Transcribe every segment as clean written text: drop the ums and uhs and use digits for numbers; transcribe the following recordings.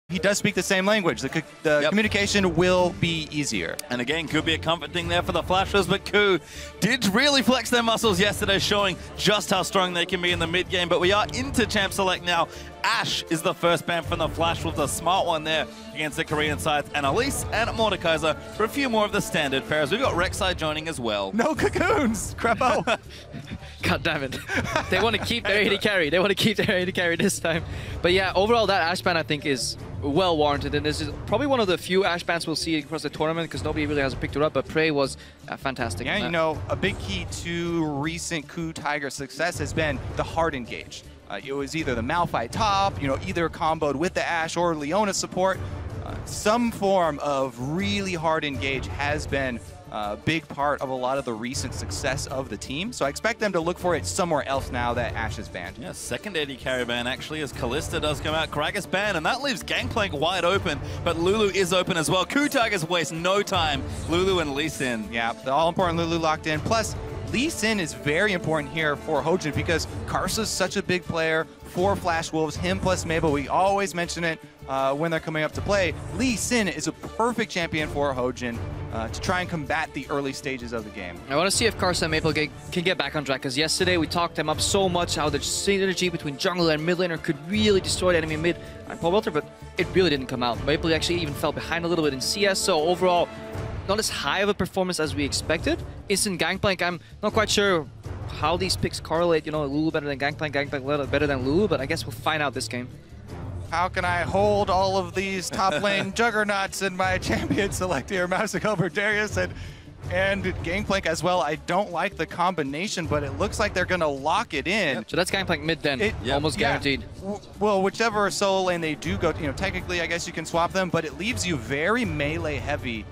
he does speak the same language. The communication will be easier. And again, could be a comfort thing there for the Flashers, but KOO did really flex their muscles yesterday, showing just how strong they can be in the mid game. But we are into Champ Select now. Ash is the first ban from the Flash with a smart one there against the Korean sides, and Elise and Mordekaiser for a few more of the standard pairs. We've got Rek'Sai joining as well. No cocoons, Crepo. God damn it. They want to keep their AD carry. They want to keep their AD carry this time. But yeah, overall that Ash ban I think is well warranted, and this is probably one of the few Ash bans we'll see across the tournament because nobody really has picked her up, but Prey was fantastic. Yeah, you know, a big key to recent KOO Tiger success has been the hard engage. It was either the Malphite top, you know, either comboed with the Ash or Leona support. Some form of really hard engage has been a big part of a lot of the recent success of the team. So I expect them to look for it somewhere else now that Ash is banned. Yeah, second AD carry ban actually as Kalista does come out. Gragas banned, and that leaves Gangplank wide open, but Lulu is open as well. KOO Tigers waste no time. Lulu and Lee Sin. Yeah, the all-important Lulu locked in. Plus, Lee Sin is very important here for Hojin because Karsa's such a big player for Flash Wolves, him plus Mabel. We always mention it when they're coming up to play. Lee Sin is a perfect champion for Hojin to try and combat the early stages of the game. I want to see if Karsa and Maple can get back on track, because yesterday we talked them up so much, how the synergy between jungler and mid laner could really destroy the enemy mid and Paul Welter, but it really didn't come out. Maple actually even fell behind a little bit in CS, so overall, not as high of a performance as we expected. Instant Gangplank, I'm not quite sure how these picks correlate. You know, Lulu better than Gangplank, Gangplank better than Lulu, but I guess we'll find out this game. How can I hold all of these top lane juggernauts in my champion select here? Mousing over Darius and Gangplank as well. I don't like the combination, but it looks like they're going to lock it in. Yep. So that's Gangplank mid then, almost guaranteed. Well, whichever solo lane they do go, you know, technically I guess you can swap them, but it leaves you very melee heavy.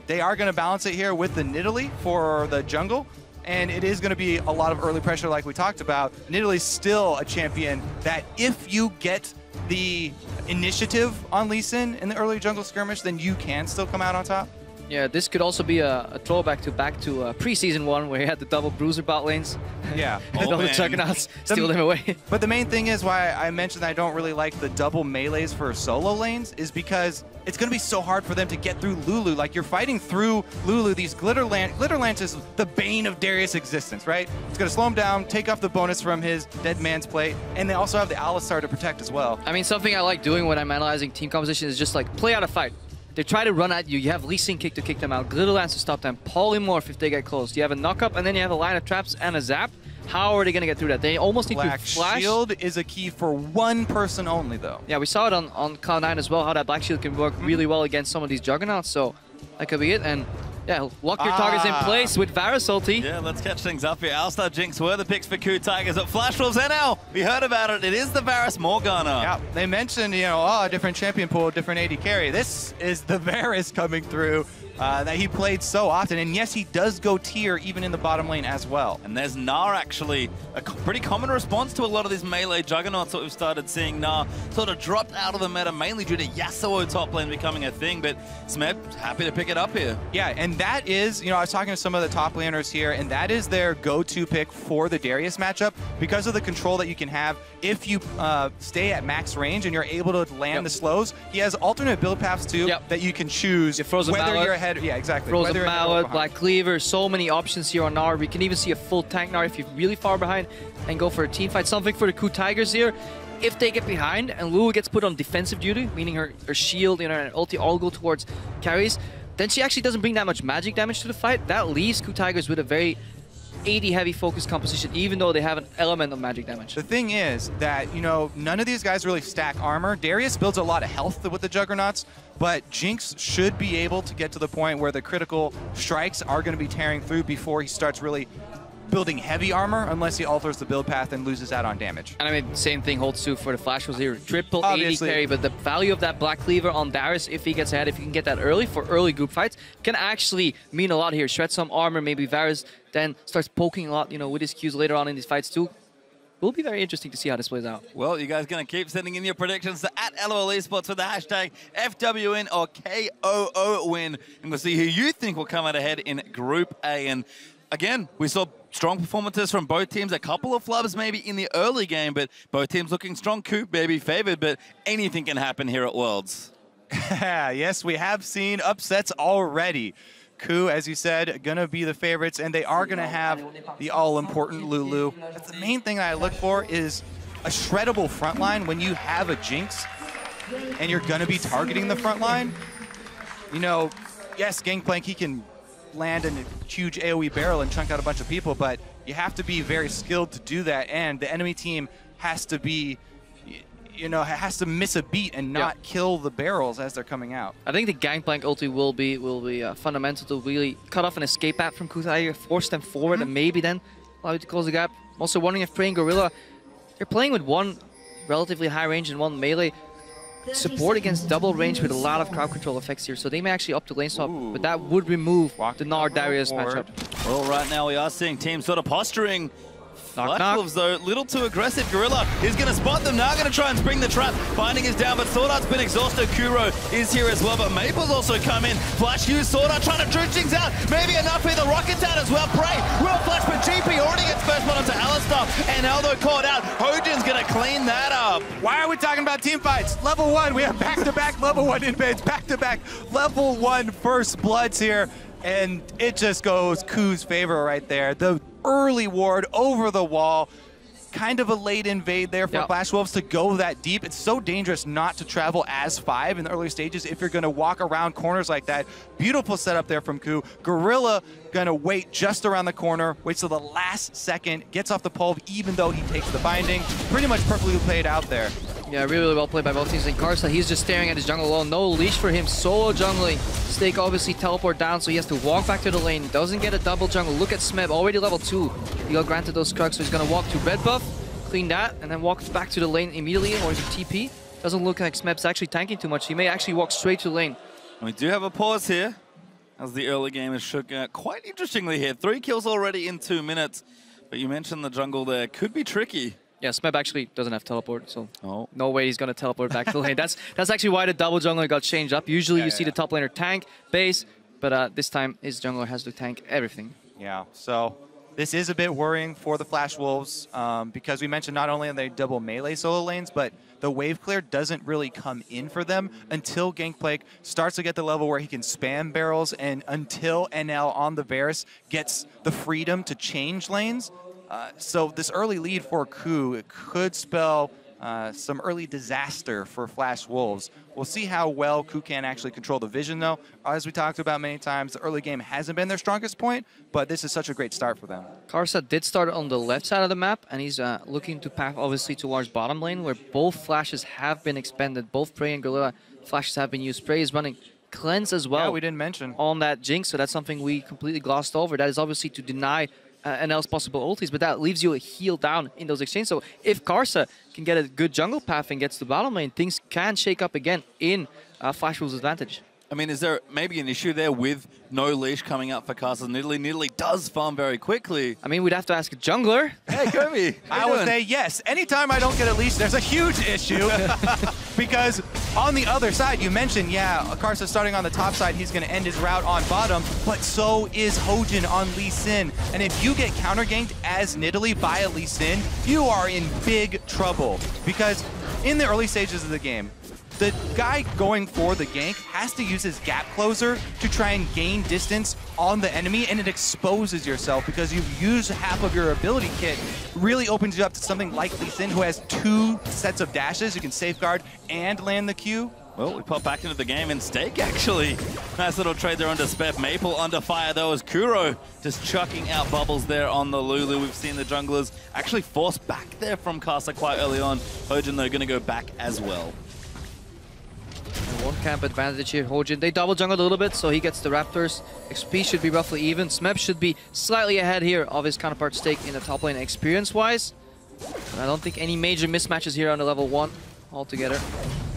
They are going to balance it here with the Nidalee for the jungle, and it is going to be a lot of early pressure like we talked about. Nidalee's still a champion that if you get the initiative on Lee Sin in the early jungle skirmish, then you can still come out on top. Yeah, this could also be a throwback back to preseason one where he had the double bruiser bot lanes. Yeah. And all the juggernauts steal them away. But the main thing is why I mentioned I don't really like the double melees for solo lanes is because it's going to be so hard for them to get through Lulu. Like, you're fighting through Lulu. These Glitter Lance is the bane of Darius' existence, right? It's going to slow him down, take off the bonus from his Dead Man's Plate, and they also have the Alistar to protect as well. I mean, something I like doing when I'm analyzing team composition is just like play out a fight. They try to run at you. You have Lee Sin kick to kick them out, Glitter Lance to stop them, Polymorph if they get close. You have a knock-up, and then you have a line of traps and a zap. How are they going to get through that? They almost need to flash. Shield is a key for one person only, though. Yeah, we saw it on Cloud9 as well, how that Black Shield can work really well against some of these Juggernauts, so that could be it. And yeah, lock your targets in place with Varus ulti. Yeah, let's catch things up here. Alistar, Jinx were the picks for KOO Tigers at Flash Wolves NL. We heard about it. It is the Varus Morgana. Yeah, they mentioned, you know, oh, different champion pool, different AD carry. This is the Varus coming through that he played so often. And yes, he does go tier even in the bottom lane as well. And there's Gnar actually, a pretty common response to a lot of these melee juggernauts that we've started seeing. Gnar sort of dropped out of the meta mainly due to Yasuo top lane becoming a thing, but Smeb happy to pick it up here. Yeah, and that is, you know, I was talking to some of the top laners here, and that is their go-to pick for the Darius matchup because of the control that you can have if you stay at max range and you're able to land the slows. He has alternate build paths too that you can choose whether you're ahead. Yeah, exactly. Frozen Mallet, Black Cleaver, so many options here on Gnar. We can even see a full tank Gnar if you're really far behind and go for a team fight. Something for the KOO Tigers here. If they get behind and Lulu gets put on defensive duty, meaning her shield, you know, and ulti all go towards carries, then she actually doesn't bring that much magic damage to the fight. That leaves KOO Tigers with a very AD heavy focus composition, even though they have an element of magic damage. The thing is that, you know, none of these guys really stack armor. Darius builds a lot of health with the Juggernauts, but Jinx should be able to get to the point where the critical strikes are going to be tearing through before he starts really building heavy armor, unless he alters the build path and loses out on damage. And I mean, same thing holds true for the Flash Wolves here. Triple Obviously. 80 carry, but the value of that Black Cleaver on Darius, if he gets ahead, if you can get that early for early group fights, can actually mean a lot here. Shred some armor, maybe Varus then starts poking a lot, you know, with his Qs later on in these fights too. Will be very interesting to see how this plays out. Well, you guys going to keep sending in your predictions to @LOL Esports with the hashtag FWN or KOO win, and we'll see who you think will come out ahead in Group A. And again, we saw strong performances from both teams. A couple of flubs maybe in the early game, but both teams looking strong. KOO maybe favored, but anything can happen here at Worlds. Yes, we have seen upsets already. KOO, as you said, gonna be the favorites, and they are gonna have the all-important Lulu. That's the main thing I look for is a shreddable front line when you have a Jinx and you're gonna be targeting the front line. You know, yes, Gangplank, he can land in a huge AoE barrel and chunk out a bunch of people, but you have to be very skilled to do that, and the enemy team has to be, you know, has to miss a beat and not kill the barrels as they're coming out. I think the Gangplank ulti will be fundamental to really cut off an escape path from KOO, force them forward, and maybe then allow you to close the gap. I'm also wondering if Prey and Gorilla, they're playing with one relatively high range and one melee support against double range with a lot of crowd control effects here, so they may actually up to lane swap, but that would remove the Nard Darius matchup. Well, right now we are seeing teams sort of posturing. Knock, Black Wolves, though, little too aggressive. Gorilla is going to spot them now, going to try and spring the trap. Binding is down, but Sword Art's been exhausted. Kuro is here as well, but Maple's also come in. Flash use, Sword Art trying to drench things out. Maybe enough here, the Rocket's out as well. Prey will flash, but GP already gets first one onto Alistar, and Aldo caught out. Hojin's going to clean that up. Why are we talking about team fights? Level 1, we have back-to-back level 1 invades, back-to-back level 1 first bloods here, and it just goes KOO's favor right there. The early ward over the wall, kind of a late invade there for Flash Wolves to go that deep. It's so dangerous not to travel as 5 in the early stages if you're going to walk around corners like that. Beautiful setup there from KOO. Gorilla going to wait just around the corner, waits till the last second, gets off the pole even though he takes the binding. Pretty much perfectly played out there. Yeah, really, really well played by both teams. And Karsa, he's just staring at his jungle alone. No leash for him, solo jungling. Stake obviously teleport down, so he has to walk back to the lane. Doesn't get a double jungle. Look at Smeb, already level 2. He got granted those Krugs, so he's going to walk to red buff, clean that, and then walk back to the lane immediately, or is it TP? Doesn't look like Smeb's actually tanking too much. He may actually walk straight to the lane. We do have a pause here, as the early game is shook out quite interestingly here. 3 kills already in 2 minutes, but you mentioned the jungle there. Could be tricky. Yeah, Smeb actually doesn't have teleport, so no way he's going to teleport back to the lane. That's actually why the double jungler got changed up. Usually you see the top laner tank, base, but this time his jungler has to tank everything. Yeah, so this is a bit worrying for the Flash Wolves because we mentioned not only are they double melee solo lanes, but the wave clear doesn't really come in for them until Gangplank starts to get the level where he can spam barrels, and until NL on the Varus gets the freedom to change lanes. So this early lead for KOO, it could spell some early disaster for Flash Wolves. We'll see how well KOO can actually control the vision, though. As we talked about many times, the early game hasn't been their strongest point, but this is such a great start for them. Karsa did start on the left side of the map, and he's looking to path obviously towards bottom lane, where both flashes have been expended. Both Prey and Gorilla flashes have been used. Prey is running Cleanse as well. Yeah, we didn't mention. On that Jinx, so that's something we completely glossed over. That is obviously to deny NL's possible ultis, but that leaves you a heal down in those exchanges. So if Karsa can get a good jungle path and gets to bottom lane, things can shake up again in Flash Wolves' advantage. I mean, is there maybe an issue there with no leash coming up for Karsa? Nidalee does farm very quickly. I mean, we'd have to ask a jungler. Hey, Kobe. I would say yes. Anytime I don't get a leash, there's a huge issue. Because on the other side, you mentioned, Karsa starting on the top side, he's going to end his route on bottom, but so is Hojin on Lee Sin. And if you get counter-ganked as Nidalee by a Lee Sin, you are in big trouble. Because in the early stages of the game, the guy going for the gank has to use his gap closer to try and gain distance on the enemy, and it exposes yourself because you've used half of your ability kit. Really opens you up to something like Lee Sin, who has 2 sets of dashes. You can safeguard and land the Q. Well, we pop back into the game, and Stake actually. Nice little trade there onto Spep. Maple under fire, though, as Kuro just chucking out bubbles there on the Lulu. We've seen the junglers actually force back there from Karsa quite early on. Hojin, though, going to go back as well. One camp advantage here, Hojin. They double jungled a little bit, so he gets the Raptors. XP should be roughly even. Smeb should be slightly ahead here of his counterpart Stake in the top lane experience-wise. But I don't think any major mismatches here on the level 1 altogether.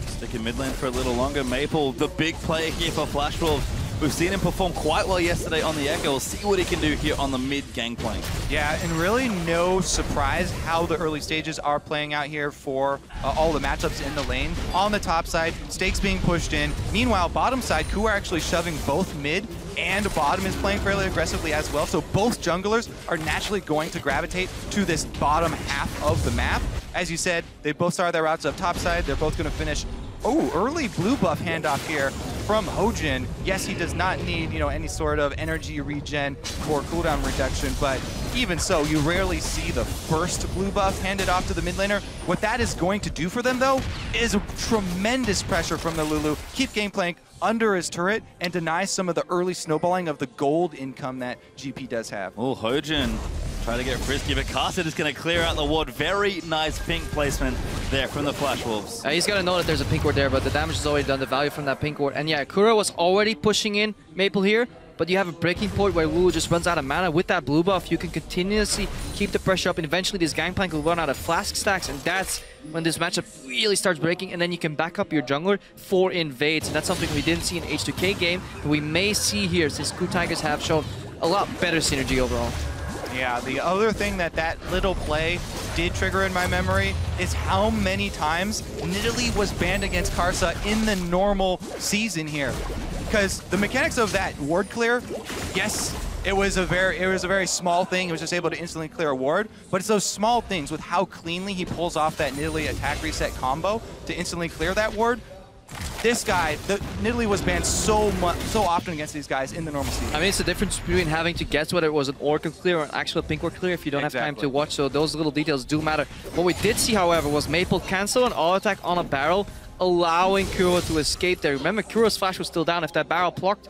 Sticking mid lane for a little longer. Maple, the big player here for Flash Wolves. We've seen him perform quite well yesterday on the Echo. We'll see what he can do here on the mid Gangplank. Yeah, and really no surprise how the early stages are playing out here for all the matchups in the lane. On the top side, Stakes being pushed in. Meanwhile, bottom side, KOO are actually shoving both mid and bottom is playing fairly aggressively as well. So both junglers are naturally going to gravitate to this bottom half of the map. As you said, they both started their routes up top side. They're both going to finish. Oh, early blue buff handoff here from Hojin. Yes, he does not need, any sort of energy regen or cooldown reduction, but even so, you rarely see the first blue buff handed off to the mid laner. What that is going to do for them, though, is tremendous pressure from the Lulu. Keep Gangplank under his turret and deny some of the early snowballing of the gold income that GP does have. Oh, Hojin trying to get frisky, but Carson is going to clear out the ward. Very nice pink placement there from the Flash Wolves. He's got to know that there's a pink ward there, but the damage is already done, the value from that pink ward. And yeah, Kuro was already pushing in Maple here, but you have a breaking point where Lulu just runs out of mana. With that blue buff, you can continuously keep the pressure up, and eventually this Gangplank will run out of flask stacks, and that's when this matchup really starts breaking, and then you can back up your jungler for invades. And that's something we didn't see in H2K game, but we may see here since KOO Tigers have shown a lot better synergy overall. Yeah, the other thing that little play did trigger in my memory is how many times Nidalee was banned against Karsa in the normal season here. Because the mechanics of that ward clear, yes, it was a very small thing. It was just able to instantly clear a ward, but it's those small things with how cleanly he pulls off that Nidalee attack reset combo to instantly clear that ward. This guy, Nidalee was banned so often against these guys in the normal season. I mean, it's the difference between having to guess whether it was an Orca clear or an actual pink ward clear if you don't have time to watch, so those little details do matter. What we did see, however, was Maple cancel an auto attack on a barrel, allowing Kuro to escape there. Remember, Kuro's flash was still down. If that barrel procced,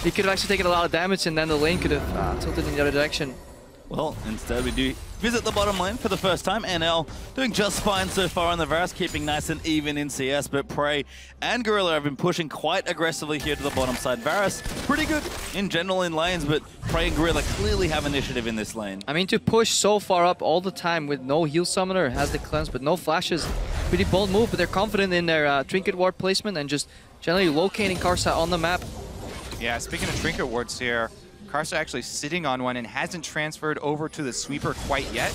he could have actually taken a lot of damage, and then the lane could have tilted in the other direction. Well, instead we do visit the bottom lane for the first time. NL doing just fine so far on the Varus, keeping nice and even in CS, but Prey and Gorilla have been pushing quite aggressively here to the bottom side. Varus, pretty good in general in lanes, but Prey and Gorilla clearly have initiative in this lane. I mean, to push so far up all the time with no heal summoner, has the cleanse, but no flashes. Pretty bold move, but they're confident in their trinket ward placement and just generally locating Karsa on the map. Yeah, speaking of trinket wards here, Karsa actually sitting on one and hasn't transferred over to the sweeper quite yet.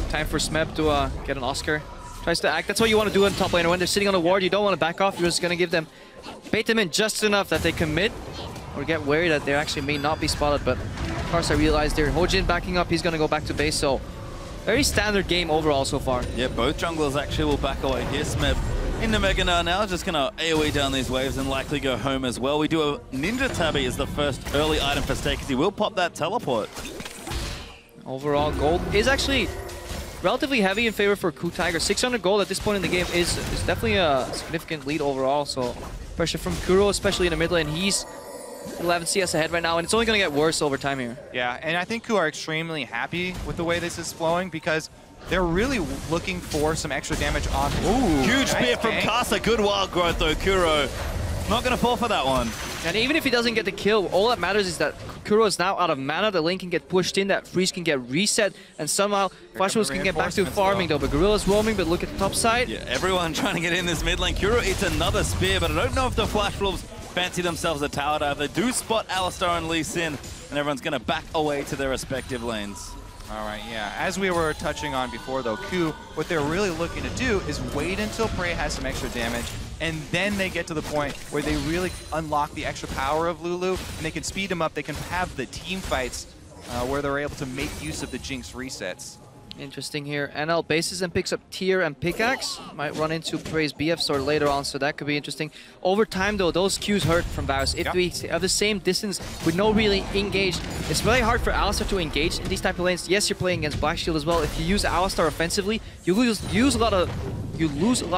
Time for Smeb to get an Oscar. Tries to act. That's what you want to do in top lane. When they're sitting on a ward, you don't want to back off. You're just going to give them, bait them in just enough that they commit or get wary that they actually may not be spotted. But Karsa realized there. Hojin backing up. He's going to go back to base. So very standard game overall so far. Yeah, both junglers actually will back away here. Smeb into Mega now, just going to AoE down these waves and likely go home as well. We do a Ninja Tabby as the first early item for Stake, because he will pop that teleport. Overall, gold is actually relatively heavy in favor for KOO Tiger. 600 gold at this point in the game is definitely a significant lead overall. So pressure from Kuro, especially in the mid lane. He's 11 CS ahead right now, and it's only going to get worse over time here. Yeah, and I think KOO are extremely happy with the way this is flowing because they're really looking for some extra damage on. Ooh, huge spear from Karsa. Good wild growth though. Kuro not going to fall for that one. And even if he doesn't get the kill, all that matters is that Kuro is now out of mana. The lane can get pushed in, that freeze can get reset, and somehow Flash Wolves can get back to farming though. But Gorilla's roaming, but look at the top side. Yeah, everyone trying to get in this mid lane. Kuro eats another spear, but I don't know if the Flash Wolves fancy themselves a tower dive. They do spot Alistar and Lee Sin, and everyone's going to back away to their respective lanes. All right, yeah. As we were touching on before, though, KOO, what they're really looking to do is wait until Prey has some extra damage, and then they get to the point where they really unlock the extra power of Lulu, and they can speed them up. They can have the team fights where they're able to make use of the Jinx resets. Interesting here. NL bases and picks up Tier and Pickaxe. Might run into Prey's BF sword later on, so that could be interesting. Over time, though, those Qs hurt from Varus. If we have the same distance with no really engaged, it's really hard for Alistar to engage in these type of lanes. Yes, you're playing against Black Shield as well. If you use Alistar offensively, you lose a lot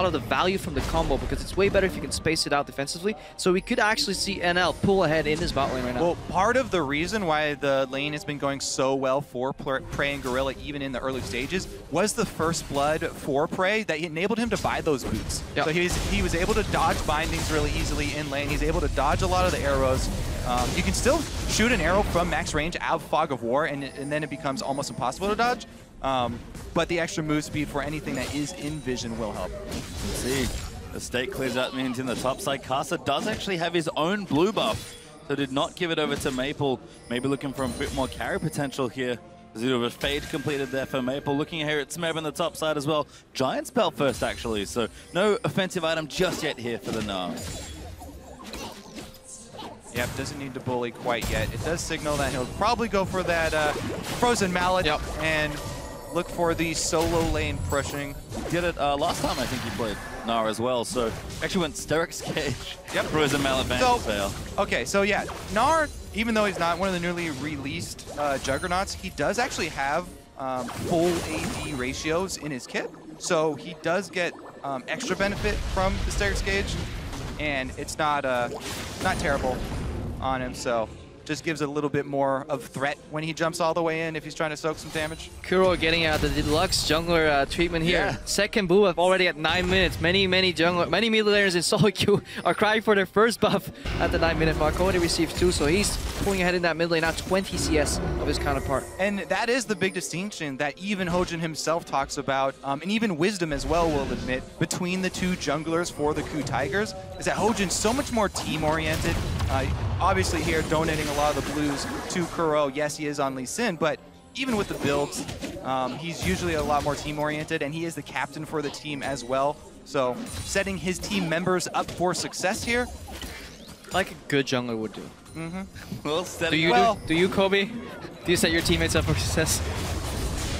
of the value from the combo because it's way better if you can space it out defensively. So we could actually see NL pull ahead in this bot lane right now. Well, part of the reason why the lane has been going so well for Prey and Gorilla, even in the early stages, was the first blood for Prey that enabled him to buy those boots. Yep. So he was able to dodge bindings really easily in lane. He's able to dodge a lot of the arrows. You can still shoot an arrow from max range out of Fog of War, and then it becomes almost impossible to dodge. But the extra move speed for anything that is in vision will help. Let's see, the Stake clears out means in the top side. Karsa does actually have his own blue buff, so did not give it over to Maple. Maybe looking for a bit more carry potential here. There's a bit of a fade completed there for Maple. Looking here at Smeb on the top side as well. Giant spell first actually, so no offensive item just yet here for the Gnar. Yep, doesn't need to bully quite yet. It does signal that he'll probably go for that Frozen Mallet and look for the solo lane pushing. Did it last time, I think he played Nara as well. So actually went Steric's Cage. Yep. Frozen Mallet ban fail. Okay, so yeah, Nara, even though he's not one of the newly released Juggernauts, he does actually have full AD ratios in his kit. So he does get extra benefit from the Steric's Cage, and it's not terrible on him, so just gives a little bit more of threat when he jumps all the way in if he's trying to soak some damage. KOO getting the deluxe jungler treatment here. Yeah. Second blue buff already at 9 minutes. Many mid laners in solo queue are crying for their first buff at the 9-minute mark. Already received 2, so he's pulling ahead in that mid lane, now 20 CS of his counterpart. And that is the big distinction that even Hojin himself talks about, and even Wisdom as well will admit, between the two junglers for the KOO Tigers, is that Hojin's so much more team-oriented. Obviously here donating a lot of the blues to KOO. Yes, he is on Lee Sin, but even with the builds, he's usually a lot more team-oriented, and he is the captain for the team as well. So setting his team members up for success here, like a good jungler would do. Well, do you, Kobe? Do you set your teammates up for success?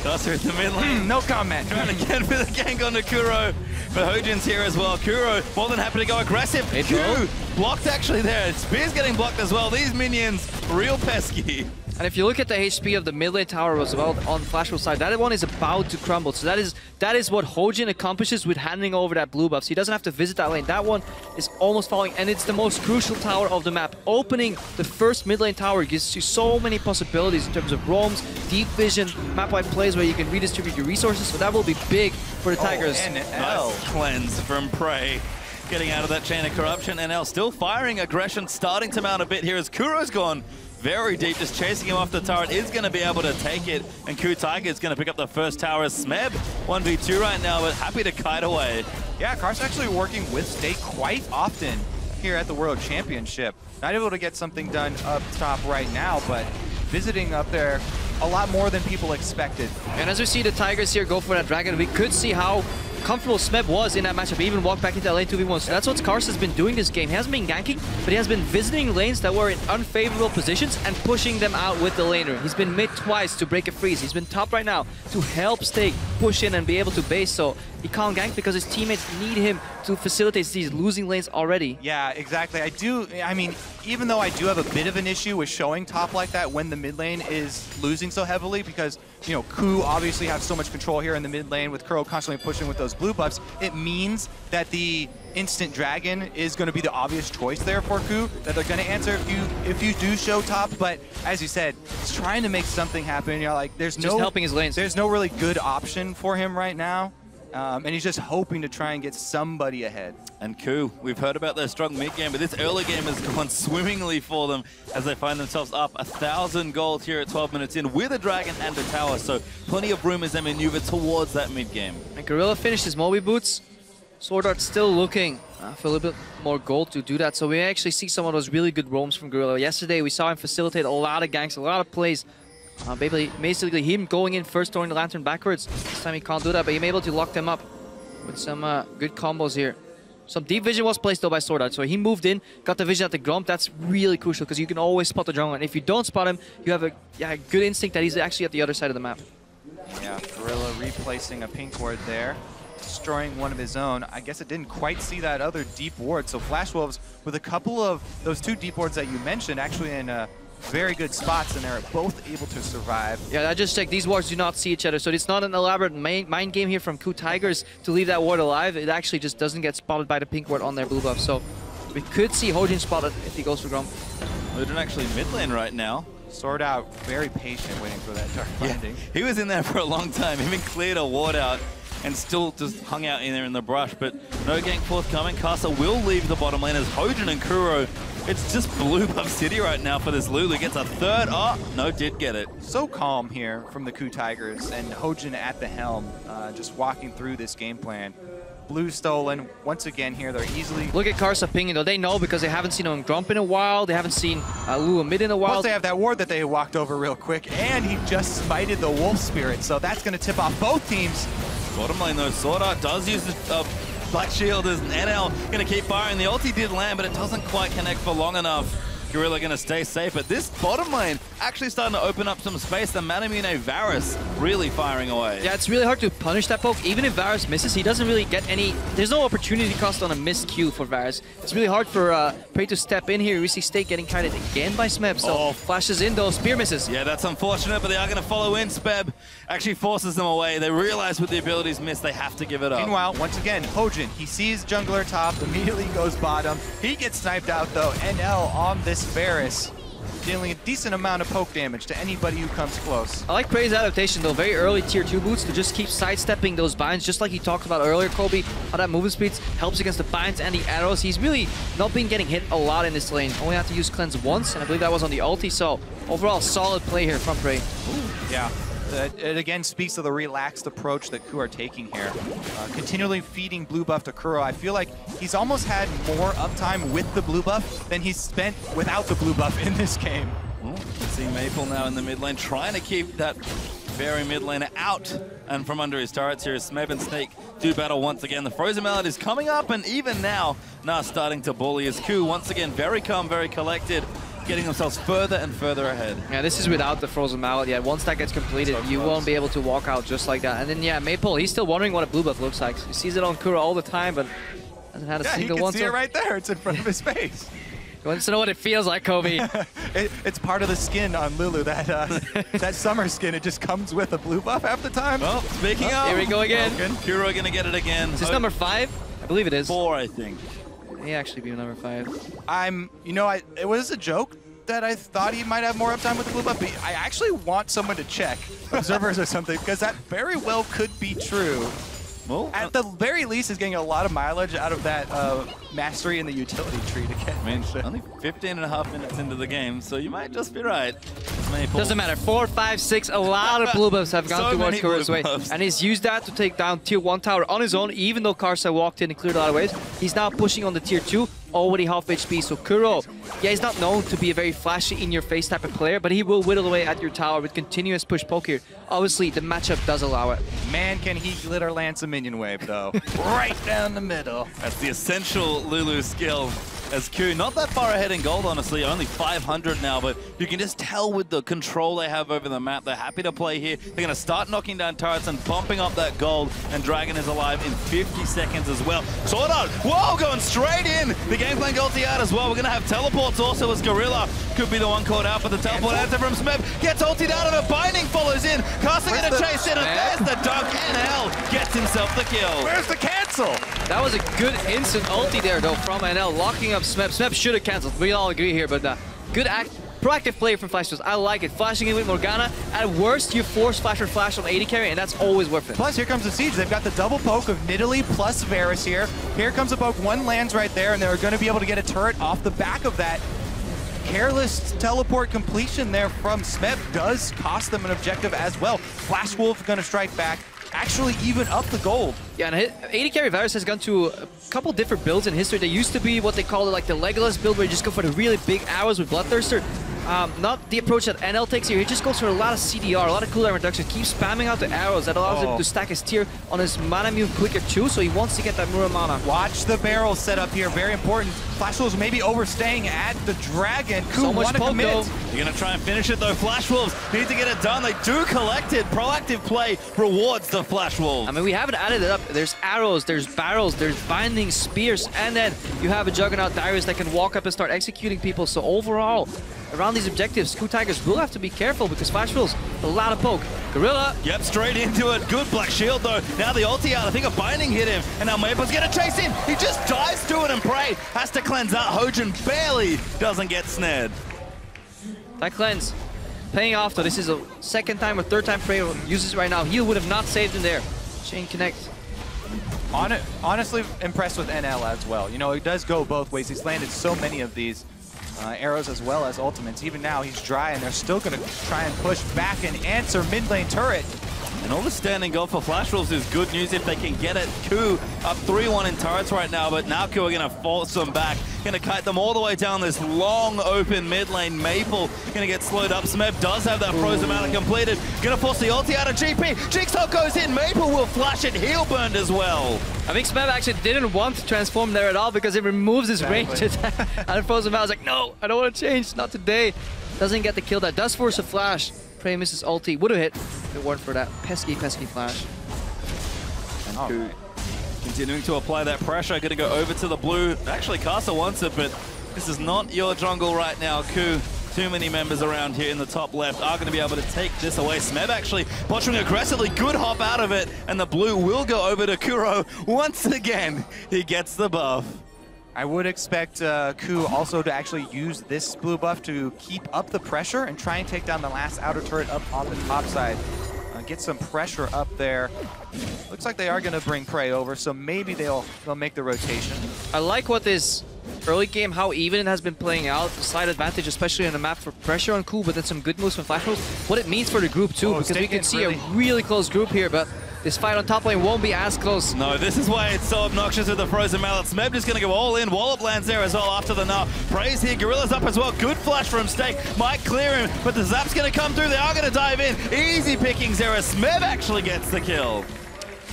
Dusser in the mid lane. No comment. Trying again for the gank on the KOO. But Hojin's here as well. KOO more than happy to go aggressive. KOO blocked actually there. Spear's getting blocked as well. These minions, real pesky. And if you look at the HP of the mid lane tower as well on Flashwolf's side, that one is about to crumble. So that is what Hojin accomplishes with handing over that blue buff. So he doesn't have to visit that lane. That one is almost falling, and it's the most crucial tower of the map. Opening the first mid lane tower gives you so many possibilities in terms of roams, deep vision, map-wide plays where you can redistribute your resources. So that will be big for the Tigers. And nice cleanse from Prey. Getting out of that chain of corruption, and now still firing aggression, starting to mount a bit here as Kuro's gone very deep, just chasing him off the turret, is going to be able to take it, and KOO Tiger is going to pick up the first tower as Smeb 1v2 right now, but happy to kite away. Yeah, Kar's actually working with State quite often here at the World Championship. Not able to get something done up top right now, but visiting up there a lot more than people expected. And as we see the Tigers here go for that dragon, we could see how comfortable Smeb was in that matchup. He even walked back into that lane 2v1. So that's what Kars has been doing this game. He hasn't been ganking, but he has been visiting lanes that were in unfavorable positions and pushing them out with the laner. He's been mid twice to break a freeze. He's been top right now to help Stake push in and be able to base. So he can't gank because his teammates need him to facilitate these losing lanes already. Yeah, exactly. I mean, even though I do have a bit of an issue with showing top like that when the mid lane is losing so heavily, because, you know, KOO obviously have so much control here in the mid lane with KOO constantly pushing with those blue buffs, it means that the instant dragon is going to be the obvious choice there for KOO, that they're going to answer if you do show top. But as you said, he's trying to make something happen. You know, like there's just helping his lanes. There's no really good option for him right now. And he's just hoping to try and get somebody ahead. And KOO, we've heard about their strong mid game, but this early game has gone swimmingly for them as they find themselves up 1,000 gold here at 12 minutes in with a dragon and a tower. So plenty of room as they maneuver towards that mid game. And Gorilla finished his Moby Boots. Sword Art still looking for a little bit more gold to do that. So we actually see some of those really good roams from Gorilla. Yesterday we saw him facilitate a lot of ganks, a lot of plays. Basically him going in first, throwing the lantern backwards. This time he can't do that, but he's able to lock them up with some good combos here. Some deep vision was placed though by Sword Art, so he moved in, got the vision at the Gromp. That's really crucial because you can always spot the jungler, and if you don't spot him, you have a good instinct that he's actually at the other side of the map. Yeah, Gorilla replacing a pink ward there, destroying one of his own. I guess it didn't quite see that other deep ward, so Flash Wolves with a couple of those two deep wards that you mentioned actually in very good spots, and they're both able to survive. Yeah, I just checked. These wards do not see each other, so it's not an elaborate mind game here from KOO Tigers to leave that ward alive. It actually just doesn't get spotted by the pink ward on their blue buff. So we could see Hojin spotted if he goes for Gromp. Hojin actually mid lane right now. Sword Out, very patient waiting for that dark binding. He was in there for a long time. Even cleared a ward out and still just hung out in there in the brush, but no gank forthcoming. Kasa will leave the bottom lane as Hojin and KOO. It's just blue buff city right now for this Lulu. Gets a third. Oh, no, did get it. So calm here from the KOO Tigers, and Hojin at the helm, just walking through this game plan. Blue stolen once again here. They're easily. Look at Karsa pinging though. They know because they haven't seen him Gromp in a while. They haven't seen Lulu mid in a while. Plus they have that ward that they walked over real quick, and he just smited the Wolf Spirit, so that's going to tip off both teams. Bottom lane though, Sword Art does use the Black Shield as NL going to keep firing. The ulti did land, but it doesn't quite connect for long enough. Gorilla going to stay safe, but this bottom lane actually starting to open up some space. The Manamune Varus really firing away. Yeah, it's really hard to punish that poke. Even if Varus misses, he doesn't really get any... There's no opportunity cost on a missed Q for Varus. It's really hard for Prey to step in here. We see Stake getting kited again by Smeb, so flashes in those spear misses. Yeah, that's unfortunate, but they are going to follow in. Speb actually forces them away. They realize with the abilities missed, they have to give it up. Meanwhile, once again, Hojin, he sees jungler top, immediately goes bottom. He gets sniped out though. NL on this Varus, dealing a decent amount of poke damage to anybody who comes close. I like Prey's adaptation though, very early tier 2 boots to just keep sidestepping those binds, just like you talked about earlier, Kobe, how that movement speed helps against the binds and the arrows. He's really not been getting hit a lot in this lane. Only had to use cleanse once, and I believe that was on the ulti, so overall solid play here from Prey. Yeah. It again speaks to the relaxed approach that KOO are taking here. Continually feeding blue buff to Kuro. I feel like he's almost had more uptime with the blue buff than he's spent without the blue buff in this game. You see Maple now in the mid lane, trying to keep that very mid laner out and from under his turrets here as Smeb and Snake do battle once again. The Frozen Mallet is coming up, and even now starting to bully as KOO once again very calm, very collected, getting themselves further and further ahead. Yeah, this is without the Frozen Mallet yet. Once that gets completed, you won't be able to walk out just like that. And then, yeah, Maple, he's still wondering what a blue buff looks like. He sees it on Kuro all the time, but hasn't had a single one. Yeah, he can see it right there. It's in front of his face. You want to know what it feels like, Kobe? It's part of the skin on Lulu, that that summer skin. It just comes with a blue buff half the time. Well, speaking of, here we go again. Kuro gonna get it again. Is this number 5? I believe it is. 4, I think. It may actually be number 5. It was a joke that I thought he might have more uptime with the blue buff, but I actually want someone to check, observers or something, because that very well could be true. Well, at the very least, is getting a lot of mileage out of that mastery in the utility tree to get. I mean, only 15.5 minutes into the game, so you might just be right. Maple. Doesn't matter. 4, 5, 6. A lot of blue buffs have gone towards Kuro's way, and he's used that to take down tier 1 tower on his own. Even though Karsa walked in and cleared a lot of waves, he's now pushing on the tier 2. Already half HP, so Kuro, yeah, he's not known to be a very flashy, in-your-face type of player, but he will whittle away at your tower with continuous push poke here. Obviously, the matchup does allow it. Man, can he glitter lance a minion wave, though. Right down the middle. That's the essential Lulu skill. As KOO, not that far ahead in gold, honestly, only 500 now, but you can just tell with the control they have over the map, they're happy to play here. They're going to start knocking down turrets and bumping up that gold, and Dragon is alive in 50 seconds as well. Sword Art, whoa, going straight in! The game plan ulti out as well. We're going to have teleports also as Gorilla could be the one caught out, but the teleport answer from Smeb gets ultied out of it. Binding follows in. Karsa going to chase in, and there's the dunk. NL gets himself the kill. Where's the cancel? That was a good instant ulti there, though, from NL, locking up Smeb. Smeb should have cancelled. We all agree here, but good proactive play from Flash. I like it. Flashing in with Morgana. At worst, you force Flash or Flash on 80 carry, and that's always worth it. Plus, here comes the Siege. They've got the double poke of Nidalee plus Varus here. Here comes a poke. One lands right there, and they're going to be able to get a turret off the back of that. Careless teleport completion there from Smeb does cost them an objective as well. Flash Wolf going to strike back. Actually even up the gold. Yeah, and 80 carry Varus has gone to a couple different builds in history. They used to be what they call like the Legolas build, where you just go for the really big arrows with Bloodthirster. Not the approach that NL takes here. He just goes for a lot of CDR, a lot of cooldown reduction, keeps spamming out the arrows. That allows him to stack his tier on his mana move quicker too, so he wants to get that Muramana. Watch the barrel set up here, very important. Flash Wolves maybe overstaying at the Dragon. KOO want to commit. You're going to try and finish it though. Flash Wolves need to get it done. They do collect it. Proactive play rewards the Flash Wolves. I mean, we haven't added it up. There's arrows, there's barrels, there's binding spears, and then you have a Juggernaut Darius that can walk up and start executing people. So overall, around these objectives, KOO Tigers will have to be careful because Flash Wolves, a lot of poke. Gorilla. Yep, straight into it. Good Black Shield though. Now the ulti out. I think a binding hit him. And now Maple's going to chase in. He just dives through it and Prey has to cleanse out. Hojin barely doesn't get snared. That cleanse paying off though. This is a second time or third time Prey uses it right now. He would have not saved him there. Chain connect. Honestly impressed with NL as well. You know, it does go both ways. He's landed so many of these arrows as well as ultimates. Even now he's dry and they're still going to try and push back and answer mid lane turret. And all the standing goal for Flash Wolves is good news if they can get it. KOO up 3-1 in turrets right now, but now KOO are going to force them back. Going to kite them all the way down this long open mid lane. Maple going to get slowed up. Smeb does have that frozen mallet completed. Going to force the ulti out of GP. Jigsaw goes in. Maple will flash it. Heal burned as well. I think Smeb actually didn't want to transform there at all because it removes his range attack. And frozen mallet was like, no, I don't want to change. Not today. Doesn't get the kill. That does force a flash. Prey misses ulti. Would have hit if it weren't for that pesky flash. And KOO continuing to apply that pressure. Going to go over to the blue. Actually, Casa wants it, but this is not your jungle right now, KOO. Too many members around here in the top left are going to be able to take this away. Smeb actually posturing aggressively. Good hop out of it. And the blue will go over to Kuro. Once again, he gets the buff. I would expect KOO also to actually use this blue buff to keep up the pressure and try and take down the last outer turret up on the top side. Get some pressure up there. Looks like they are going to bring Prey over, so maybe they'll make the rotation. I like what this early game, how even it has been playing out. Slight advantage, especially on the map for pressure on KOO, but then some good moves from Flash Wolves. What it means for the group too, because we can see a really close group here, but this fight on top lane won't be as close. No, this is why it's so obnoxious with the frozen mallet. Smeb just going to go all in. Wallop lands there as well after the null. Praise here. Gorilla's up as well. Good flash from Stake. Might clear him, but the zap's going to come through. They are going to dive in. Easy pickings there as Smeb actually gets the kill.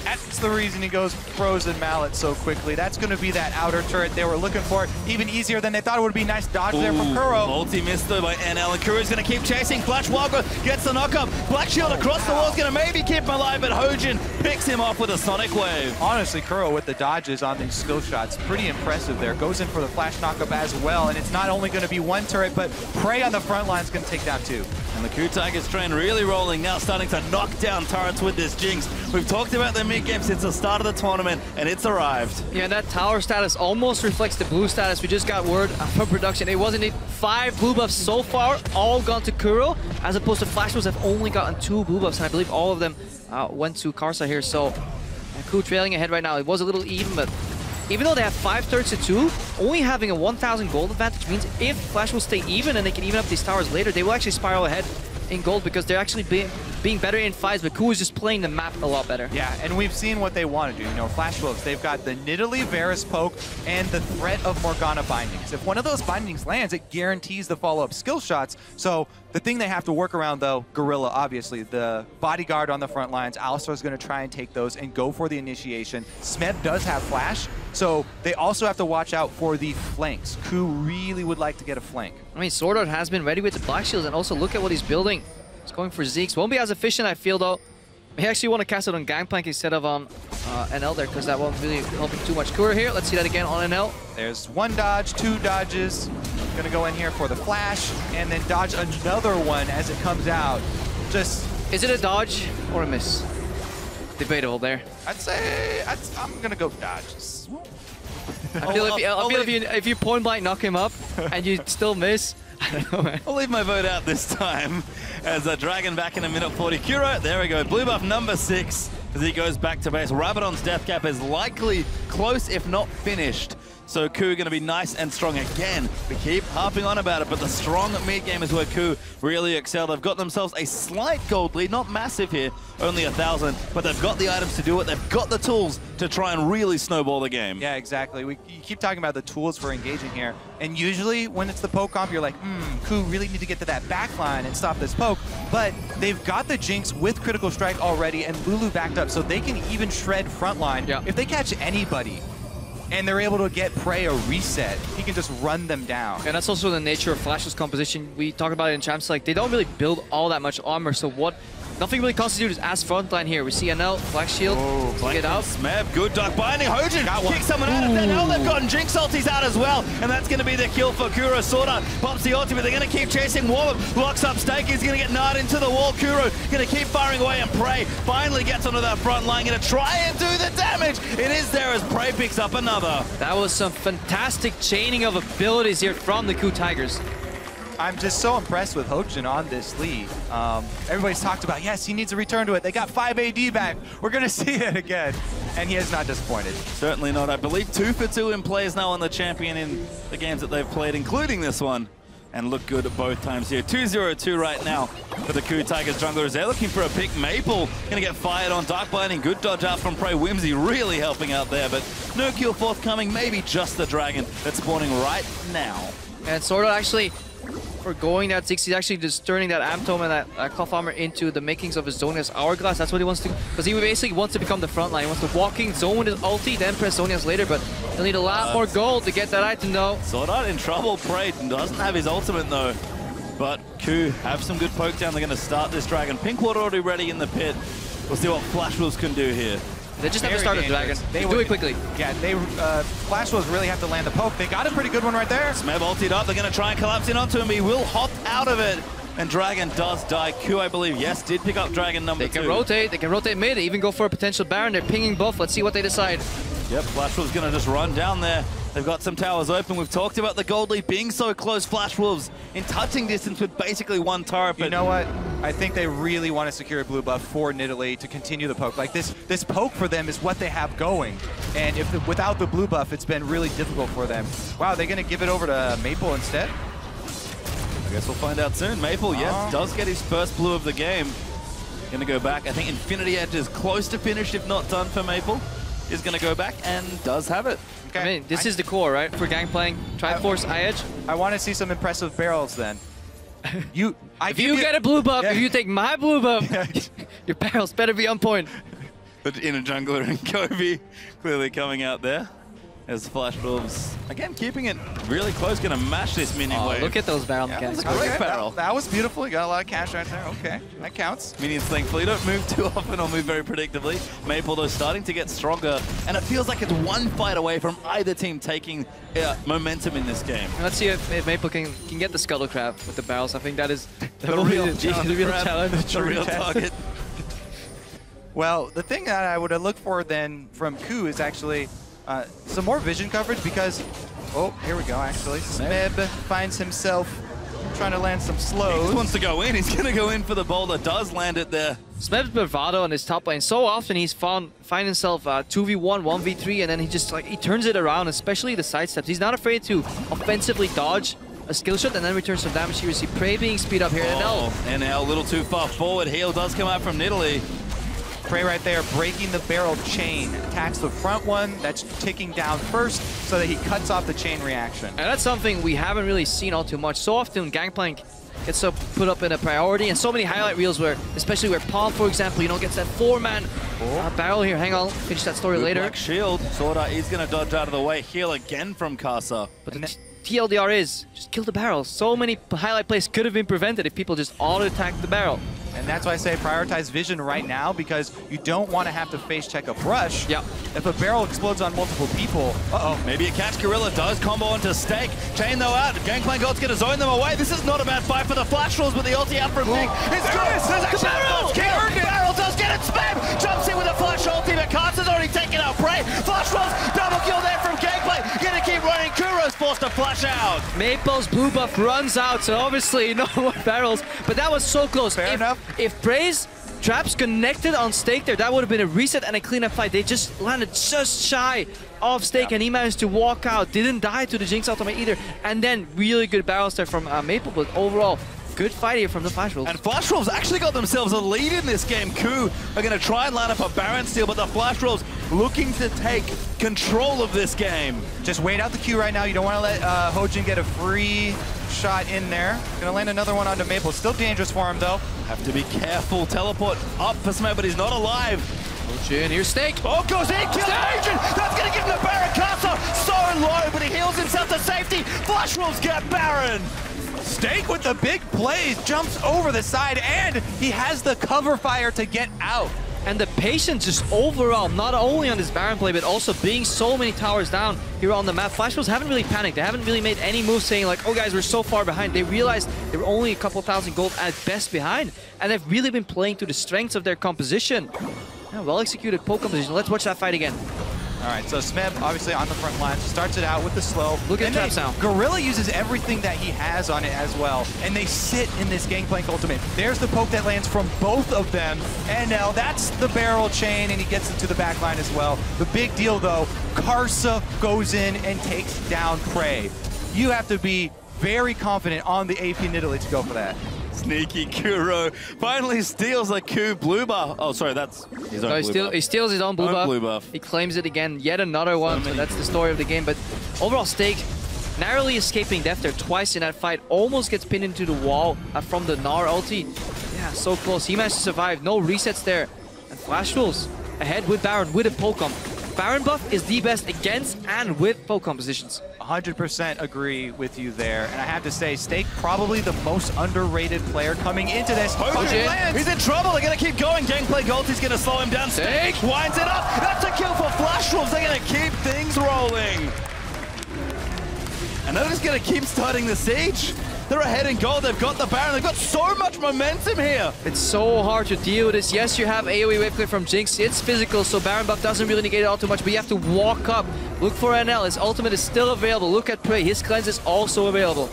That's the reason he goes frozen mallet so quickly. That's going to be that outer turret they were looking for. Even easier than they thought it would be. Nice dodge there from Kuro. Multi-missed though by NL, and Kuro's going to keep chasing. Flash Wildgrowth gets the knock-up. Black Shield across the wall is going to maybe keep him alive, but Hojin picks him off with a Sonic Wave. Honestly, Kuro with the dodges on these skill shots, pretty impressive there. Goes in for the flash knock-up as well, and it's not only going to be one turret, but Prey on the front line is going to take down two. And the KOO Tigers train really rolling now, starting to knock down turrets with this Jinx. We've talked about their mid-game since the start of the tournament, and it's arrived. Yeah, that tower status almost reflects the blue status. We just got word from production. It wasn't it. 5 blue buffs so far, all gone to Kuro, as opposed to Flash Wolves have only gotten 2 blue buffs, and I believe all of them went to Karsa here. So KOO trailing ahead right now. It was a little even, but even though they have 5 thirds to 2, only having a 1,000 gold advantage means if Flash will stay even and they can even up these towers later, they will actually spiral ahead in gold because they're actually being better in fights, but KOO is just playing the map a lot better. Yeah, and we've seen what they want to do. You know, Flash Wolves, they've got the Nidalee Varus poke and the threat of Morgana bindings. If one of those bindings lands, it guarantees the follow-up skill shots. So the thing they have to work around, though, Gorilla, obviously, the bodyguard on the front lines, Alistar's going to try and take those and go for the initiation. Smeb does have flash, so they also have to watch out for the flanks. KOO really would like to get a flank. I mean, Sword Art has been ready with the Black Shields, and also look at what he's building. He's going for Zeke's. Won't be as efficient, I feel, though. He actually want to cast it on Gangplank instead of on NL there, because that won't really help him too much. Kuro here, let's see that again on NL. There's 1 dodge, 2 dodges. Gonna go in here for the flash, and then dodge another one as it comes out. Just... Is it a dodge or a miss? Debatable there. I'd say... I'm gonna go dodges. I feel if you point blank knock him up and you still miss, I don't know, man. I'll leave my vote out this time as a Dragon back in a minute 40. Kuro, there we go. Blue buff number 6 as he goes back to base. Rabadon's death cap is likely close, if not finished. So KOO going to be nice and strong again. We keep harping on about it, but the strong mid game is where KOO really excel. They've got themselves a slight gold lead, not massive here, only 1,000, but they've got the items to do it. They've got the tools to try and really snowball the game. Yeah, exactly. You keep talking about the tools for engaging here, and usually when it's the poke comp, you're like, KOO really need to get to that back line and stop this poke, but they've got the Jinx with critical strike already, and Lulu backed up, so they can even shred frontline. Yeah. If they catch anybody, and they're able to get Prey a reset, he can just run them down. And that's also the nature of Flash's composition. We talk about it in Champs, like they don't really build all that much armor, so nothing really constitutes as frontline here. We see NL, Black Shield, get out. Smeb, good duck binding. Hojin kicks someone out of there. Now they've gotten Jinx ultis out as well, and that's going to be the kill for Kuro. Sword Art pops the ulti, but they're going to keep chasing. Wallop locks up Stake. He's going to get gnarred into the wall. Kuro going to keep firing away, and Prey finally gets onto that front line. Going to try and do the damage. It is there as Prey picks up another. That was some fantastic chaining of abilities here from the KOO Tigers. I'm just so impressed with Hojin on this lead. Everybody's talked about, yes, he needs to return to it. They got 5 AD back. We're going to see it again. And he has not disappointed. Certainly not. I believe 2 for 2 in plays now on the champion in the games that they've played, including this one. and look good at both times here. 2-0-2 right now for the KOO Tigers junglers. They're looking for a pick. Maple gonna get fired on Dark Blinding. Good dodge out from Prey. Whimsy really helping out there, but no kill forthcoming. Maybe just the dragon that's spawning right now. And Sordo actually, for going that 6, he's actually just turning that Amtome and that Cloth Armor into the makings of his Zonia's Hourglass. That's what he wants to do. Because he basically wants to become the front line. He wants to walking zone with his ulti, then press Zonia's later. But he'll need a lot more gold to get that item though. Sword Art in trouble. Prey doesn't have his ultimate though. But KOO have some good poke down. They're going to start this dragon. Pinkwater already ready in the pit. We'll see what Flash Wolves can do here. They just have to start the dragon. They do it quickly. Yeah, they Flash Wolves really have to land the poke. They got a pretty good one right there. Smeb ultied up. They're going to try and collapse in onto him. He will hop out of it. And Dragon does die. KOO, I believe, yes, did pick up Dragon number 2. They can rotate. They can rotate mid. Even go for a potential Baron. They're pinging buff. Let's see what they decide. Yep, Flash Wolves going to just run down there. They've got some towers open. We've talked about the gold lead being so close. Flash Wolves in touching distance with basically one turret. But you know what? I think they really want to secure a blue buff for Nidalee to continue the poke. Like this poke for them is what they have going. And without the blue buff, it's been really difficult for them. Wow, they're going to give it over to Maple instead? I guess we'll find out soon. Maple, yes, does get his first blue of the game. Going to go back. I think Infinity Edge is close to finish, if not done for Maple. Is going to go back and does have it. Okay. I mean, this is the core, right? For Gangplank, Triforce, I-Edge. I want to see some impressive barrels then. If you get a blue buff, if you take my blue buff, your barrels better be on point. But Inner Jungler and Kobe clearly coming out there. As Flash Wolves, again, keeping it really close, going to mash this minion wave. Look at those barrel mechanics. That was a great barrel. That was beautiful. You got a lot of cash right there. Okay, that counts. Minions thankfully don't move too often or move very predictably. Maple, though, starting to get stronger, and it feels like it's one fight away from either team taking momentum in this game. Let's see if Maple can get the Scuttle Crab with the barrels. I think that is the real challenge. The real target. Well, the thing that I would have looked for then from KOO is actually some more vision coverage because, oh, here we go, actually. Smeb finds himself trying to land some slows. He wants to go in. He's going to go in for the boulder. Does land it there. Smeb's bravado on his top lane. So often he's find himself 2v1, 1v3, and then he just he turns it around, especially the side steps. He's not afraid to offensively dodge a skill shot and then return some damage here. You see Prey being speed up here. NL a little too far forward. Heal does come out from Nidalee. Prey right there, breaking the barrel chain. Attacks the front one, that's ticking down first, so that he cuts off the chain reaction. And that's something we haven't really seen all too much. So often, Gangplank gets put up in a priority, and so many highlight reels where, especially where Palm, for example, gets that 4-man barrel here. Hang on, finish that story later. Black shield. Sorda is going to dodge out of the way. Heal again from Casa. But the TLDR is, just kill the barrel. So many highlight plays could have been prevented if people just auto-attack the barrel. And that's why I say prioritize vision right now, because you don't want to have to face check a brush. Yep. If a barrel explodes on multiple people, maybe a catch Gorilla does combo into Stake. Chain though out. Gangplank God's going to zone them away. This is not a bad fight for the Flash Wolves, but the ulti out from Nick is good. There's actually a barrel does get it. Spam jumps in with a Flash ulti, but Carter's already taken out Prey. Flash Wolves double kill there from Gangplank. Going to keep running. Kuro's forced to flash out. Maple's blue buff runs out, so obviously no more barrels, but that was so close. Fair enough. If Prey's traps connected on Stake there, that would have been a reset and a cleanup fight. They just landed just shy of Stake, and he managed to walk out. Didn't die to the Jinx ultimate either. And then really good barrels there from Maple, but overall, good fight here from the Flash Wolves. And Flash Wolves actually got themselves a lead in this game. KOO are going to try and line up a Baron steal, but the Flash Wolves looking to take control of this game. Just wait out the queue right now. You don't want to let Hojin get a free shot in there. Gonna land another one onto Maple. Still dangerous for him though. Have to be careful. Teleport up for Smeb, but he's not alive. Hojin, here's Stake. Oh, goes in, kills Agent. That's gonna give him the Baron. Casa so low, but he heals himself to safety. Flash Wolves get Baron. Stake with the big plays, jumps over the side, and he has the cover fire to get out. And the patience just overall, not only on this Baron play, but also being so many towers down here on the map. Flash Wolves haven't really panicked. They haven't really made any moves saying like, oh guys, we're so far behind. They realized they were only a couple thousand gold at best behind. And they've really been playing to the strengths of their composition. Yeah, well executed poke composition. Let's watch that fight again. All right, so Smeb obviously on the front line, starts it out with the slow. Look at the traps now. Gorilla uses everything that he has on it as well, and they sit in this Gangplank ultimate. There's the poke that lands from both of them, and now that's the barrel chain, and he gets into the back line as well. The big deal though, Karsa goes in and takes down Prey. You have to be very confident on the AP Nidalee to go for that. Sneaky Kuro finally steals a KOO blue buff. Oh, sorry, that's his own blue buff. He steals his own blue buff. He claims it again, yet another one. So that's the story of the game. But overall stake, narrowly escaping death there twice in that fight. Almost gets pinned into the wall from the Gnar ulti. Yeah, so close. He managed to survive. No resets there. And Flash Wolves ahead with Baron, with a Pokemon. Baron buff is the best against and with poke compositions. 100% agree with you there. And I have to say, Stake probably the most underrated player coming into this. He's in trouble. They're going to keep going. Gangplay Golty's going to slow him down. Stake winds it up. That's a kill for Flash Wolves. They're going to keep things rolling. And they're just going to keep starting the siege. They're ahead in gold. They've got the Baron. They've got so much momentum here. It's so hard to deal with this. Yes, you have AoE wave clear from Jinx. It's physical, so Baron buff doesn't really negate it all too much, but you have to walk up. Look for NL. His ultimate is still available. Look at Prey. His cleanse is also available.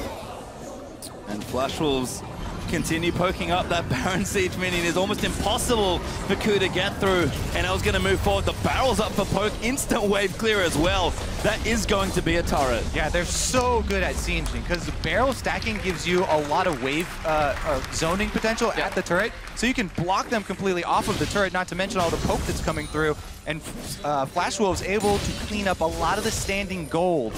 And Flash Wolves continue poking up that Baron siege minion. It's almost impossible for KOO to get through. NL's going to move forward. The barrel's up for poke. Instant wave clear as well. That is going to be a turret. Yeah, they're so good at sieging because the barrel stacking gives you a lot of wave zoning potential at the turret. So you can block them completely off of the turret, not to mention all the poke that's coming through. And Flash Wolves able to clean up a lot of the standing gold.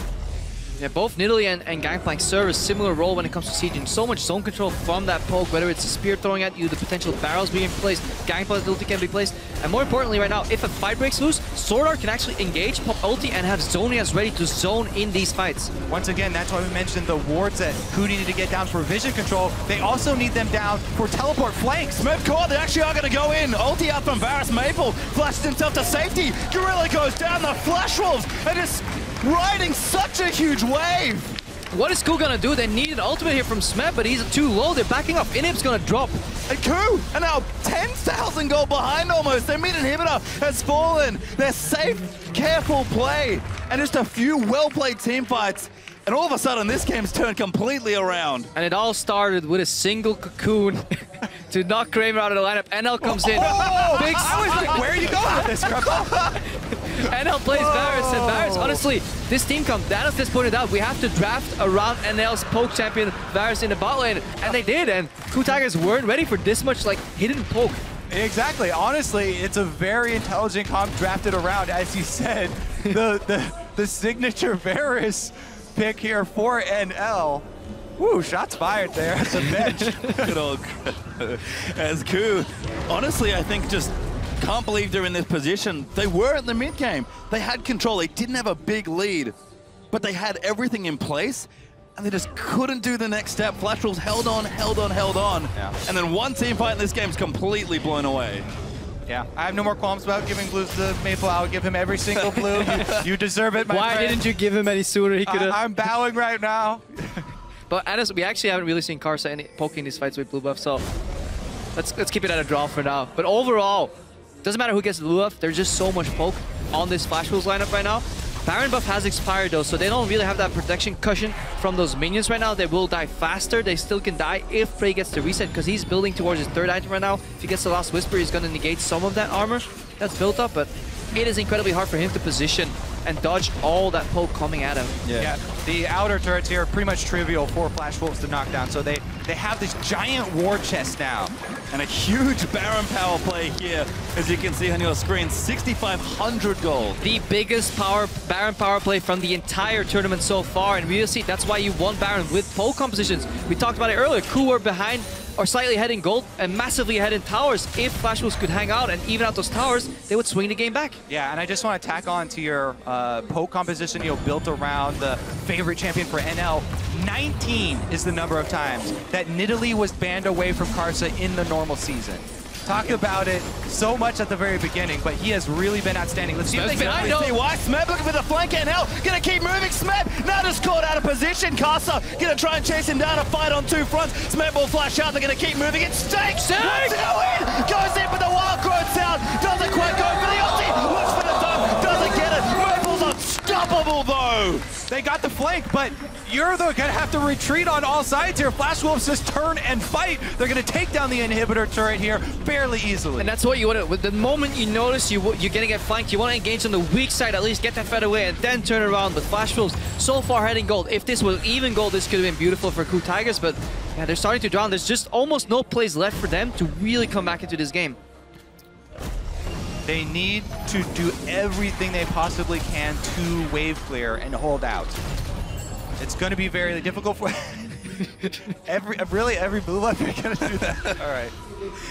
Yeah, both Nidalee and Gangplank serve a similar role when it comes to sieging. So much zone control from that poke, whether it's a spear throwing at you, the potential barrels being placed, Gangplank's ulti can be placed, and more importantly right now, if a fight breaks loose, Sword Art can actually engage, pop ulti, and have Zonias ready to zone in these fights. Once again, that's why we mentioned the wards that KOO needed to get down for vision control. They also need them down for teleport flanks. Smurf Core, they actually are going to go in. Ulti out from Varus Maple, flashed himself to safety. Gorilla goes down, the Flash Wolves are just riding such a huge wave. What is KOO gonna do? They need an ultimate here from Smeb, but he's too low. They're backing up. Inhib's gonna drop. And KOO are now 10,000 gold behind almost. Their mid inhibitor has fallen. They're safe, careful play, and just a few well-played team fights. And all of a sudden, this game's turned completely around. And it all started with a single cocoon to knock Kramer out of the lineup. NL comes in. Big I was like, where are you going with this, NL plays Varus, and Varus, honestly, this team comes, Danos just pointed out, we have to draft around NL's poke champion, Varus, in the bot lane, and they did, and KOO Tigers weren't ready for this much, like, hidden poke. Exactly. Honestly, it's a very intelligent comp drafted around, as you said, the signature Varus pick here for NL. Woo, shots fired there at the bench. Good old as KOO. Honestly, I think just can't believe they're in this position. They were in the mid game. They had control. They didn't have a big lead, but they had everything in place, and they just couldn't do the next step. Flash Wolves held on. Yeah. And then one team fight in this game is completely blown away. Yeah, I have no more qualms about giving blues to Maple. I would give him every single blue. You deserve it, my friend. Why didn't you give him any sooner? He could have. I'm bowing right now. But honestly, we actually haven't really seen Karsa poking these fights with blue buff, so let's keep it at a draw for now. But overall, doesn't matter who gets the blue buff, there's just so much poke on this Flash Wolves lineup right now. Baron buff has expired though, so they don't really have that protection cushion from those minions right now. They will die faster. They still can die if Prey gets the reset, because he's building towards his third item right now. If he gets the Last Whisper, he's going to negate some of that armor that's built up, but it is incredibly hard for him to position and dodge all that poke coming at him. Yeah, the outer turrets here are pretty much trivial for Flash Wolves to knock down, so they have this giant war chest now. And a huge Baron power play here, as you can see on your screen, 6,500 gold. The biggest Baron power play from the entire tournament so far, and we'll see that's why you won Baron with poke compositions. We talked about it earlier, KOO were behind or slightly ahead in gold and massively ahead in towers. If Flash Wolves could hang out and even out those towers, they would swing the game back. Yeah, and I just want to tack on to your poke composition, built around the favorite champion for NL. 19 is the number of times that Nidalee was banned away from Karsa in the normal season. Talk about it so much at the very beginning, but he has really been outstanding. Let's see if they can see why. Smeb looking for the flank, and NL gonna keep moving. Smeb now just caught out of position. Karsa gonna try and chase him down, a fight on two fronts. Smeb will flash out. They're gonna keep moving. It's Stake! Wants to go in! Goes in for the wild growth sound. Doesn't quite go for the ulti. Looks for the dome. Doesn't get it. Maple's unstoppable though. They got the flank, but you're gonna have to retreat on all sides here. Flash Wolves just turn and fight. They're gonna take down the inhibitor turret here fairly easily. And that's what you want to, the moment you notice you're gonna get flanked, you want to engage on the weak side, at least get that fed away and then turn around. But Flash Wolves so far heading gold. If this was even gold, this could have been beautiful for KOO Tigers, but yeah, they're starting to drown. There's just almost no plays left for them to really come back into this game. They need to do everything they possibly can to wave clear and hold out. It's going to be very difficult for every blue buff. You're going to do that. All right.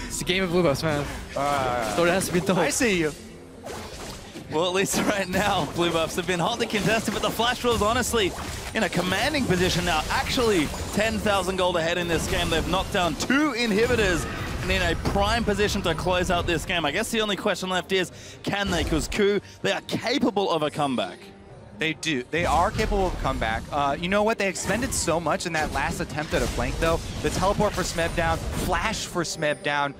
It's a game of blue buffs, man. So it has to be told. I see you. Well, at least right now, blue buffs have been hotly contested, but the Flash Wolves, honestly, in a commanding position now. Actually, 10,000 gold ahead in this game. They've knocked down 2 inhibitors and in a prime position to close out this game. I guess the only question left is, can they? Because KOO, they are capable of a comeback. They do. They are capable of a comeback. You know what? They expended so much in that last attempt at a flank, though. The teleport for Smeb down, flash for Smeb down,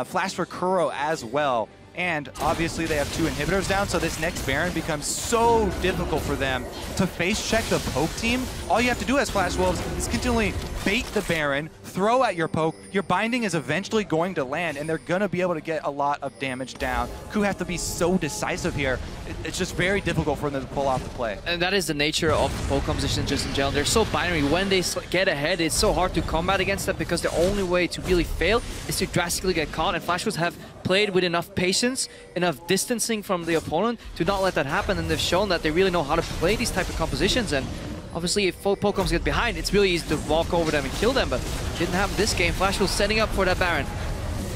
flash for KOO as well. And obviously they have 2 inhibitors down, so this next Baron becomes so difficult for them to face check the poke team. All you have to do as Flash Wolves is continually bait the Baron, throw at your poke. Your binding is eventually going to land, and they're going to be able to get a lot of damage down. KOO have to be so decisive here. It's just very difficult for them to pull off the play. And that is the nature of the poke composition just in general. They're so binary. When they get ahead, it's so hard to combat against them because the only way to really fail is to drastically get caught. And Flash Wolves have played with enough patience, enough distancing from the opponent to not let that happen. And they've shown that they really know how to play these type of compositions. And obviously, if Pokemon's get behind, it's really easy to walk over them and kill them, but didn't happen this game. Flash Wolves setting up for that Baron.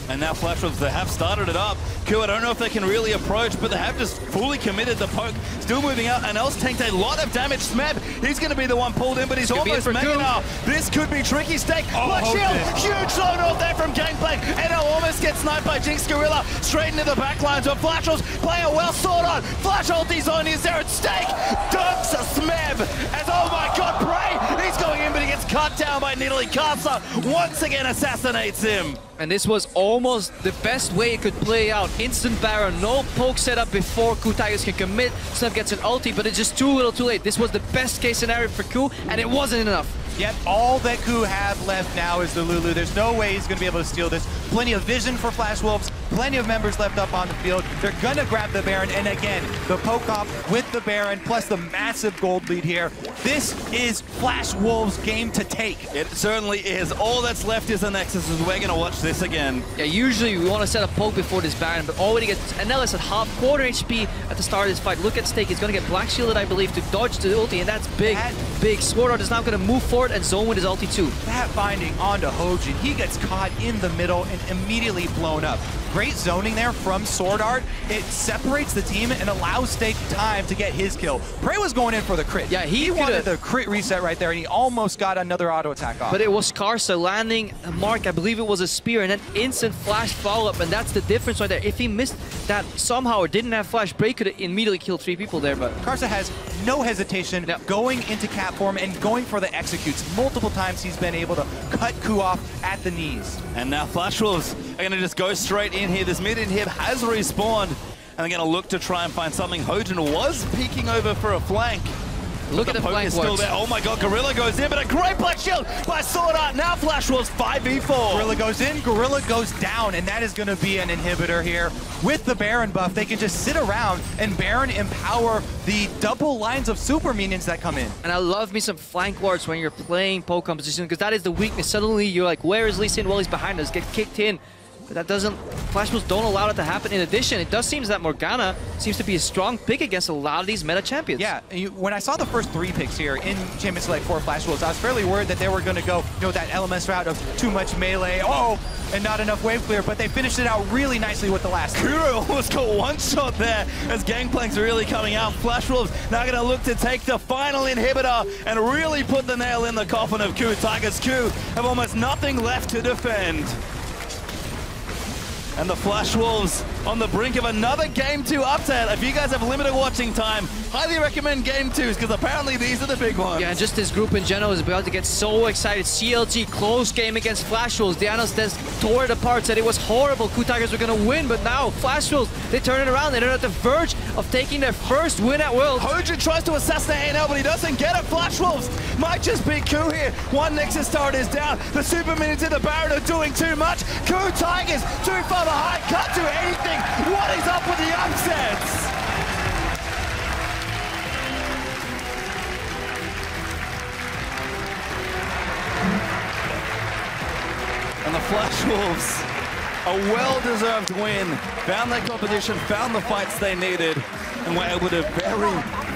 And now Flash Wolves, they have started it up. KOO, I don't know if they can really approach, but they have just fully committed the poke. Still moving out, and Els tanked a lot of damage. Smeb, he's going to be the one pulled in, but he's almost mega now. This could be tricky. Stake, Black Shield, huge load off there from Gangplank, and now almost gets sniped by Jinx Gorilla. Straight into the back lines, but Flash Wolves play a well sword on. Flash ulti's on, is there at Stake? Dunks a Smeb, as oh my god, Prey, he's going in, but he gets cut down by Nidalee. Casa once again assassinates him. And this was almost the best way it could play out. Instant Baron, no poke setup before KOO Tigers can commit. Snub gets an ulti, but it's just too little too late. This was the best case scenario for KOO, and it wasn't enough. Yet all that KOO have left now is the Lulu. There's no way he's going to be able to steal this. Plenty of vision for Flash Wolves, plenty of members left up on the field. They're going to grab the Baron, and again, the poke off with the Baron, plus the massive gold lead here. This is Flash Wolves' game to take. It certainly is. All that's left is the Nexus, as we're going to watch this again. Yeah, usually we want to set a poke before this Baron, but already gets Anellis at quarter HP at the start of this fight. Look at Stake, he's going to get Black Shielded, I believe, to dodge the ulti, and that's big, big. Sword Art is now going to move forward and zone with his ulti too. That binding onto Hojin, he gets caught in the middle and immediately blown up. Great zoning there from Sword Art. It separates the team and allows Stake time to get his kill. Prey was going in for the crit. Yeah, he wanted the crit reset right there, and he almost got another auto attack off. But it was Karsa landing a mark, I believe it was a spear, and then instant flash follow-up, and that's the difference right there. If he missed that somehow or didn't have flash break, could have immediately killed 3 people there. But Karsa has no hesitation going into cap form and going for the executes. Multiple times he's been able to cut KOO off at the knees. And now Flash Wolves are going to just go straight in here. This mid inhib has respawned, and they're going to look to try and find something. Hojin was peeking over for a flank. Look at the poke flank is still works. there. Oh my god, Gorilla goes in, but a great Black Shield by Sword Art. Now Flash Wolves 5v4. Gorilla goes in, Gorilla goes down, and that is going to be an inhibitor here. With the Baron buff, they can just sit around and Baron empower the double lines of super minions that come in. And I love me some flank wards when you're playing poke composition, because that is the weakness. Suddenly you're like, where is Lee Sin? Well, he's behind us, get kicked in. But that doesn't, Flash Wolves don't allow that to happen. In addition, it does seem that Morgana seems to be a strong pick against a lot of these meta champions. Yeah, when I saw the first 3 picks here in Champions Select 4 Flash Wolves, I was fairly worried that they were going to go, that LMS route of too much melee, and not enough wave clear, but they finished it out really nicely with the last 3. KOO almost got one shot there as Gangplank's really coming out. Flash Wolves now going to look to take the final inhibitor and really put the nail in the coffin of KOO Tigers. KOO have almost nothing left to defend. And the Flash Wolves on the brink of another Game 2 upset. If you guys have limited watching time, highly recommend Game 2s because apparently these are the big ones. Yeah, and just this group in general is about to get so excited. CLG, close game against Flash Wolves. Dianos tore it apart, said it was horrible. KOO Tigers were going to win, but now Flash Wolves, they turn it around. They're at the verge of taking their first win at Worlds. Hoja tries to assassinate ANL, but he doesn't get it. Flash Wolves might just beat KOO here. One Nexus turret is down. The Super Minions in the Baron are doing too much. KOO Tigers too far behind. Can't do anything. What is up with the upsets? And the Flash Wolves, a well-deserved win. Found their competition, found the fights they needed, and were able to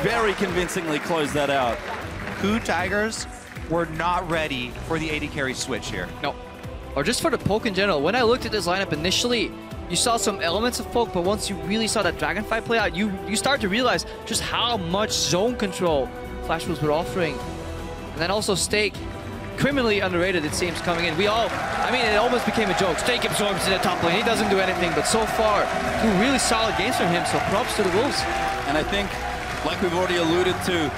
very convincingly close that out. KOO Tigers were not ready for the AD carry switch here. No. Or just for the poke in general. When I looked at this lineup initially, you saw some elements of poke, but once you really saw that Dragonfly play out, you start to realize just how much zone control Flash Wolves were offering. And then also Stake, criminally underrated it seems coming in. I mean, it almost became a joke. Stake absorbs in the top lane, he doesn't do anything, but so far, 2 really solid games from him, so props to the Wolves. And I think, like we've already alluded to,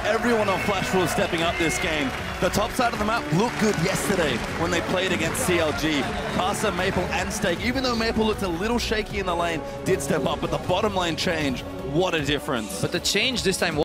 everyone on Flash Wolves stepping up this game. The top side of the map looked good yesterday when they played against CLG. Casa, Maple, and Stake, even though Maple looked a little shaky in the lane, did step up, but the bottom lane change, what a difference. But the change this time